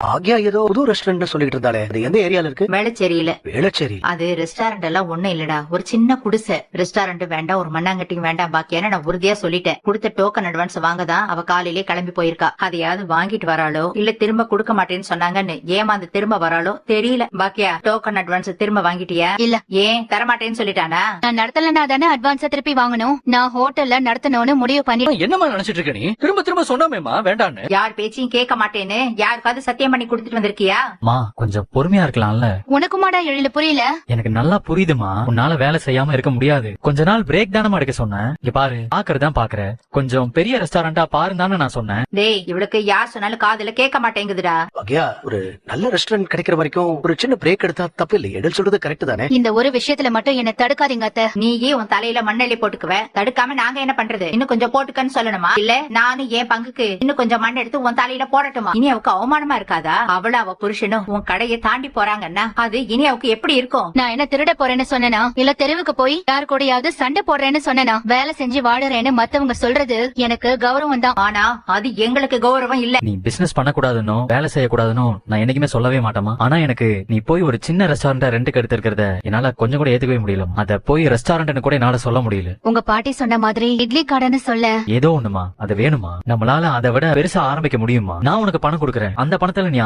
ஆக்யா ஏதோ புது ரெஸ்டாரண்ட் சொல்லிட்டு இருந்தாலே, அது எந்த ஏரியால இருக்கு? வேளச்சேரியில. வேளச்சேரி. அது ரெஸ்டாரண்ட் எல்லாம் ஒண்ணும் இல்லடா, ஒரு சின்ன குடிசை. ரெஸ்டாரண்ட் வேண்டாம், ஒரு மண்ணாங்கட்டியும் வேண்டாம் பாக்கியான்னு நான் உறுதியா சொல்லிட்டேன். கொடுத்த டோக்கன் அட்வான்ஸ் வாங்கதான் அவ காலையிலே கிளம்பி போயிருக்கா. அதையாவது வாங்கிட்டு வராளோ இல்ல திரும்ப கொடுக்க மாட்டேன்னு சொன்னாங்கன்னு ஏமாந்து திரும்ப வராளோ தெரியல. பாக்கியா, டோக்கன் அட்வான்ஸ் திரும்ப வாங்கிட்டியா? இல்ல. ஏன் தரமாட்டேன்னு சொல்லிட்டானா? நான் நடத்தலன்னா தானே அட்வான்ஸா திருப்பி வாங்கணும். நான் ஹோட்டல்ல நடத்தணும்னு முடிவு பண்ணி என்னமா நினைச்சிட்டு இருக்க நீ? திரும்ப திரும்ப சொன்னமேமா வேண்டான்னு. யார் பேச்சையும் கேட்க மாட்டேன்னு யாருக்காவது சத்தியம் பண்ணி கொடுத்துட்டு வந்திருக்கியா? மா கொஞ்சம் பொறுமையா இருக்கலாம்ல. உனக்குமாடா எழில புரியல? எனக்கு நல்லா புரியுதுமா, உன்னால வேலை செய்யாம இருக்க முடியாது. கொஞ்ச நாள் பிரேக் தானமா எடுக்க சொன்னேன். இங்க பாரு, பாக்குறதான் பாக்குற, கொஞ்சம் பெரிய ரெஸ்டாரண்டா பாருந்தானே நான் சொன்னேன். டேய், இவளுக்கு யார் சொன்னாலும் காதுல கேட்க மாட்டேங்குதுடா. ஆக்யா, ஒரு நல்ல ரெஸ்டாரண்ட் கிடைக்கிற வரைக்கும் ஒரு சின்ன பிரேக் எடுத்தா தப்பு இல்லை. எடல் சொல்றது கரெக்ட் தானே? இந்த ஒரு விஷயத்துல மட்டும் என்ன தடுக்காதீங்க அத்தை. நீயே உன் தலையில மண்ணெள்ளி போட்டுக்குவ, தடுக்காம நாங்க என்ன பண்றது? இன்னும் கொஞ்சம் போட்டுக்கன்னு சொல்லணுமா? இல்ல நானும் என் பங்குக்கு இன்னும் கொஞ்சம் மண் எடுத்து உன் தலையில போடட்டுமா? இனி அவக்கு அவமானமா இருக்காதா? அவள அவ புருஷனும் உன் கடையை தாண்டி போறாங்கன்னா அது இனி அவக்கு எப்படி இருக்கும்? நான் என்ன திருட போறேன்னு சொன்னேனா இல்ல தெருவுக்கு போய் யாரு கூடயாவது சண்டை போடுறேன்னு சொன்னேனா? வேலை செஞ்சு வாடுறேன்னு மத்தவங்க சொல்றது எனக்கு கௌரவம் தான். ஆனா அது எங்களுக்கு கௌரவம் இல்ல. நீ பிசினஸ் பண்ணக்கூடாதுன்னு, வேலை செய்யக்கூடாதுன்னு நான் என்னைக்குமே சொல்லவே மாட்டேமா. ஆனா எனக்கு நீ போய் ஒரு சின்ன ரெஸ்டாரண்ட் ரெண்டுக்கு எடுத்திருக்கிறத என்னால கொஞ்சம் கூட ஏத்துக்கவே முடியல. அத போய் ரெஸ்டாரண்ட்னு கூட என்னால சொல்ல முடியல. உங்க பாட்டி சொன்ன மாதிரி இட்லி கடைன்னு சொல்ல ஏதோ ஒண்ணுமா, அது வேணுமா? நம்மளால அதை விட பெருசா ஆரம்பிக்க முடியுமா? நான் உனக்கு பணம் கொடுக்கறேன், அந்த பணத்துல நீ